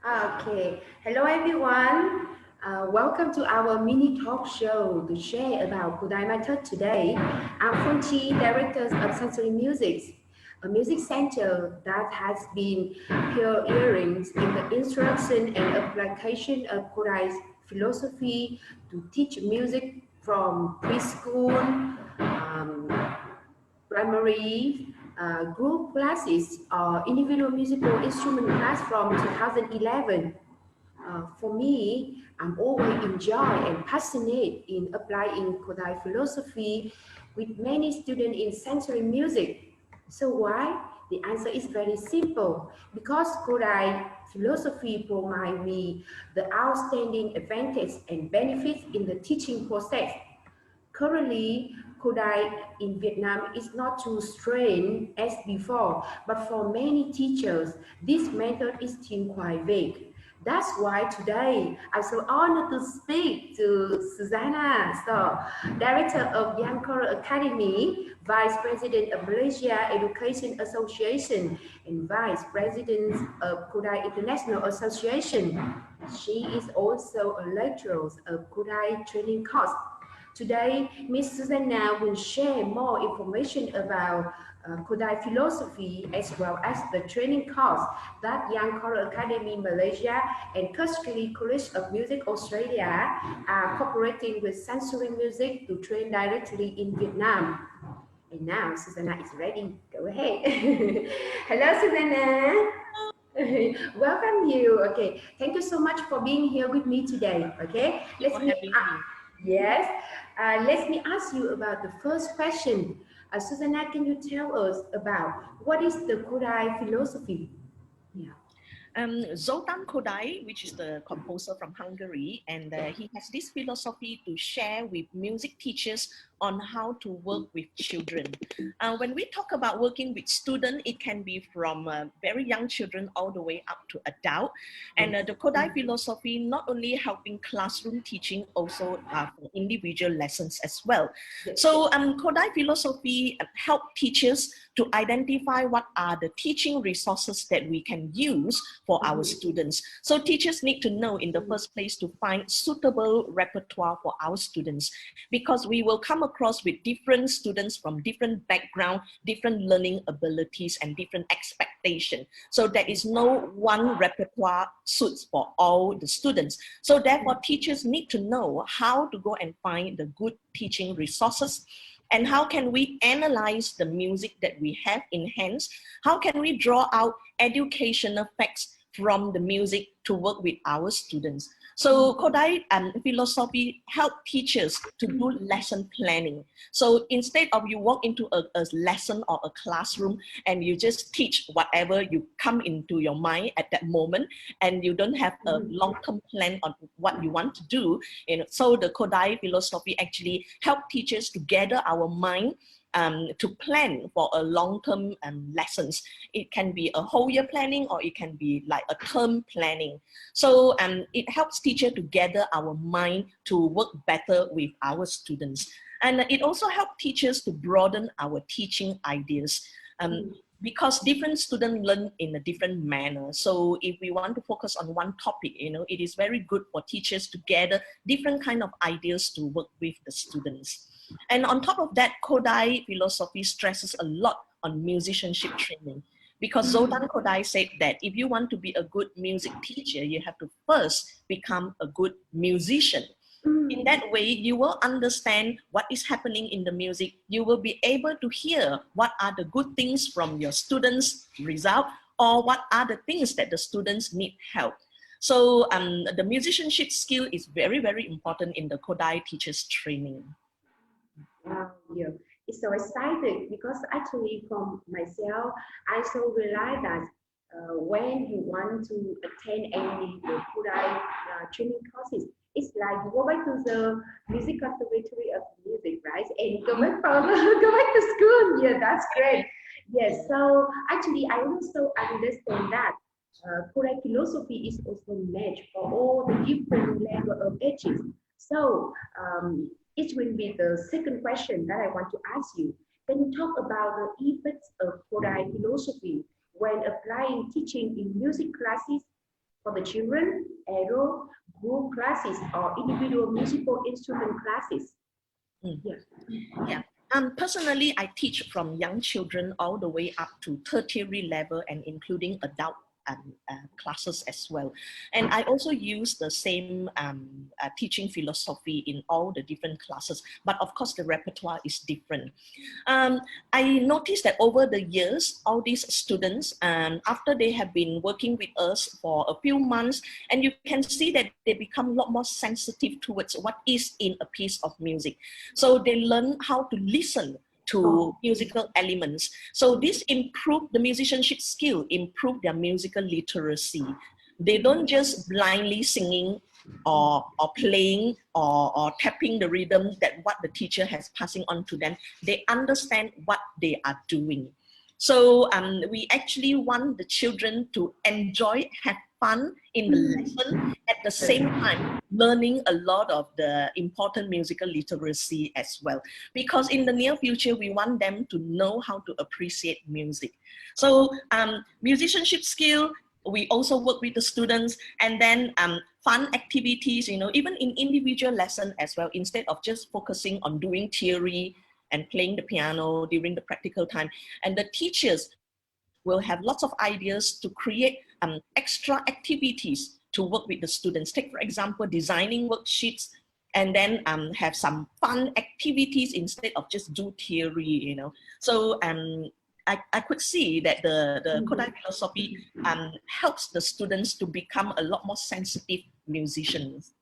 Okay, hello everyone. Welcome to our mini talk show to share about Kodai method today. I'm Funchi, Director of Sensory Music, a music center that has been pioneering in the instruction and application of Kodai's philosophy to teach music from preschool, primary, group classes, or individual musical instrument class from 2011. For me, I'm always enjoy and passionate in applying Kodai philosophy with many students in sensory music. So why? The answer is very simple. Because Kodai philosophy provides me the outstanding advantage and benefits in the teaching process. Currently, Kodai in Vietnam is not too strained as before, but for many teachers, this method is still quite vague. That's why today I'm so honored to speak to SUSANNA SAW, Director of Young Choral Academy, Vice President of Malaysia Education Association, and Vice President of Kodai International Association. She is also a lecturer of Kodai training course. Today, Ms. Susanna will share more information about Kodai philosophy as well as the training course that Young Choral Academy Malaysia and Custody College of Music Australia are cooperating with Sensory Music to train directly in Vietnam. And now Susanna is ready. Go ahead. Hello, Susanna. Welcome you. Okay, thank you so much for being here with me today. Okay, yes. Let me ask you about the first question. Susanna, can you tell us about what is the Kodai philosophy? Yeah. Zoltán Kodály, which is the composer from Hungary, and he has this philosophy to share with music teachers on how to work with children. When we talk about working with students, it can be from very young children all the way up to adult. And the Kodai philosophy not only helping classroom teaching, also for individual lessons as well. So Kodai philosophy help teachers to identify what are the teaching resources that we can use for our students. So teachers need to know in the first place to find suitable repertoire for our students, because we will come across with different students from different background, different learning abilities and different expectations. So there is no one repertoire suits for all the students. So therefore teachers need to know how to go and find the good teaching resources. And how can we analyze the music that we have in hands? How can we draw out educational facts from the music to work with our students? So Kodai philosophy help teachers to do lesson planning. So instead of you walk into a lesson or a classroom and you just teach whatever you come into your mind at that moment, and you don't have a long-term plan on what you want to do, so the Kodai philosophy actually help teachers to gather our mind to plan for a long-term lessons. It can be a whole year planning, or it can be like a term planning. So it helps teachers to gather our mind to work better with our students. And it also helps teachers to broaden our teaching ideas. Because different students learn in a different manner. So if we want to focus on one topic, it is very good for teachers to gather different kind of ideas to work with the students. And on top of that, Kodai philosophy stresses a lot on musicianship training, because Zoltán Kodály said that if you want to be a good music teacher, you have to first become a good musician. In that way, you will understand what is happening in the music. You will be able to hear what are the good things from your students' result, or what are the things that the students need help. So the musicianship skill is very, very important in the Kodai teachers training. Yeah, it's so exciting because actually from myself, I so realize that when you want to attend any Kodai training courses, it's like you go back to the music conservatory of music, right? And go back from go back to school. Yeah, that's great. Yes, so actually I also understand that Kodai philosophy is also meant for all the different level of ages. So it will be the second question that I want to ask you. Can you talk about the effects of Kodai philosophy when applying teaching in music classes? for the children, arrow, group classes, or individual musical instrument classes? Yeah. Personally, I teach from young children all the way up to tertiary level and including adult classes as well. And I also use the same teaching philosophy in all the different classes, but of course the repertoire is different. I noticed that over the years, all these students, after they have been working with us for a few months, and you can see that they become a lot more sensitive towards what is in a piece of music. So they learn how to listen to musical elements. So this improved the musicianship skill, improved their musical literacy. They don't just blindly singing or playing or tapping the rhythm that what the teacher has passing on to them. They understand what they are doing. So we actually want the children to enjoy, have fun in the lesson, at the same time learning a lot of the important musical literacy as well. Because in the near future, we want them to know how to appreciate music. So musicianship skill, we also work with the students, and then fun activities, you know, even in individual lesson as well, instead of just focusing on doing theory and playing the piano during the practical time. And the teachers will have lots of ideas to create extra activities to work with the students. Take, for example, designing worksheets, and then have some fun activities instead of just do theory, you know. So I could see that the Kodai philosophy helps the students to become a lot more sensitive musicians.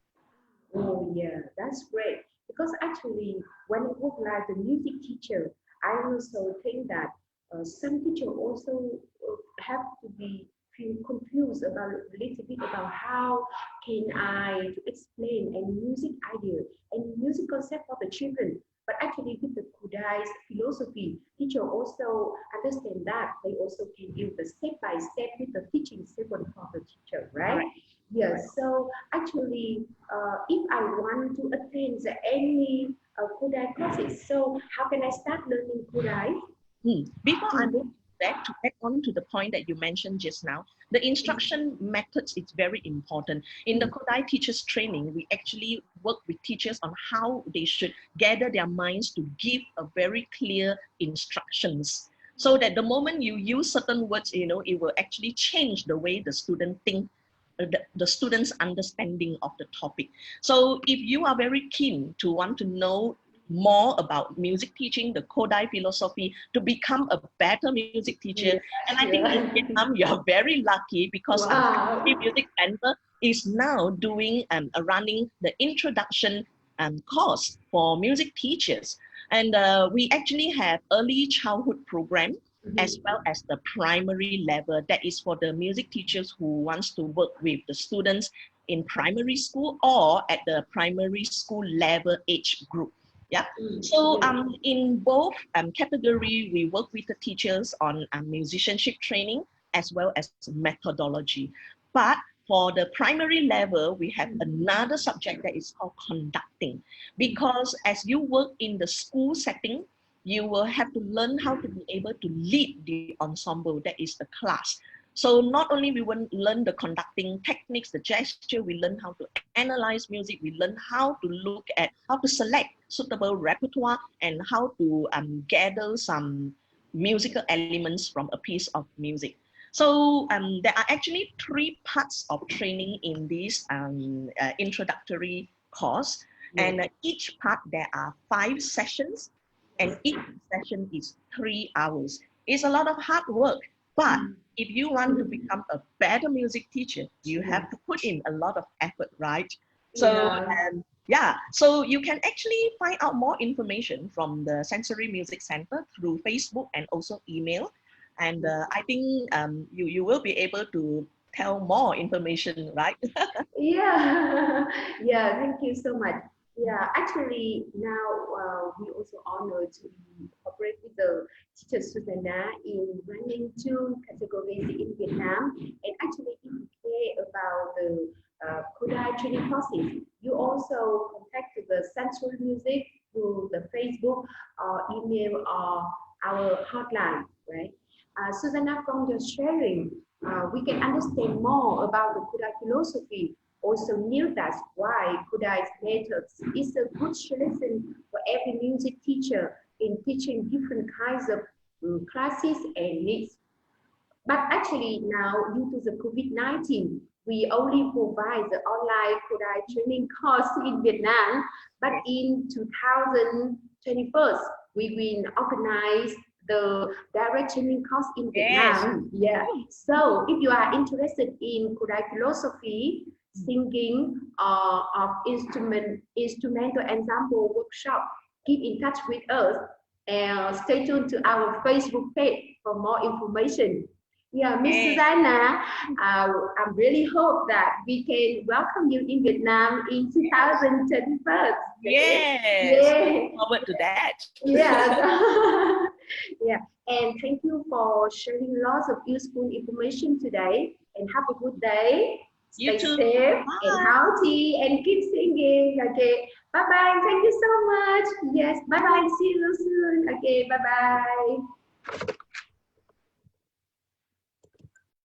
Oh yeah, that's great. Because actually, when I work like a music teacher, I also think that some teachers also have to be feel confused about a little bit about how can I to explain a music idea and music concept for the children. But actually, with the Kodai's philosophy, teacher also understand that they also can use the step by step with the teaching sequence for the teacher, right? Yes. So actually, if I want to attend any Kodai classes, so how can I start learning Kodai? Before I move back to add on to the point that you mentioned just now, the instruction methods is very important. In the Kodai teachers training, we actually work with teachers on how they should gather their minds to give a very clear instructions, so that the moment you use certain words, you know, it will actually change the way the student think, the student's understanding of the topic. So if you are very keen to want to know more about music teaching, the Kodai philosophy, to become a better music teacher. And I think in Vietnam, you are very lucky because Academy Music Center is now doing running the introduction course for music teachers. And we actually have early childhood program as well as the primary level. That is for the music teachers who wants to work with the students in primary school or at the primary school level age group. Yeah. So in both category, we work with the teachers on musicianship training as well as methodology. But for the primary level, we have another subject that is called conducting. Because as you work in the school setting, you will have to learn how to be able to lead the ensemble, that is the class. So not only we will learn the conducting techniques, the gesture, we learn how to analyze music, we learn how to look at how to select suitable repertoire and how to gather some musical elements from a piece of music. So there are actually 3 parts of training in this introductory course. And each part, there are 5 sessions, and each session is 3 hours. It's a lot of hard work, but if you want to become a better music teacher, you have to put in a lot of effort, right? So so you can actually find out more information from the Sensory Music Center through Facebook and also email. And I think you will be able to tell more information, right? Yeah, thank you so much. Yeah, actually now we also honored to cooperate with the teacher Susanna in running 2 categories in Vietnam. And actually, if you care about the Kodai training courses, you also contact the Sensory Music through the Facebook or email or our hotline, right? Susanna, from your sharing, we can understand more about the Kodai philosophy. Also knew that's why Kodai's methods is a good solution for every music teacher in teaching different kinds of classes and needs. But actually now, due to the COVID-19, we only provide the online Kodai training course in Vietnam. But in 2021, we will organize the direct training course in Vietnam. Yeah. So if you are interested in Kodai philosophy, singing, of instrumental ensemble workshop, keep in touch with us and stay tuned to our Facebook page for more information. Yeah, Miss Susanna, I really hope that we can welcome you in Vietnam in 2021. Yes, looking forward to that. Yeah. Yeah, and thank you for sharing lots of useful information today, and have a good day. Stay safe and healthy and keep singing. Okay, bye bye. Thank you so much. Yes, bye bye. See you soon. Okay, bye bye.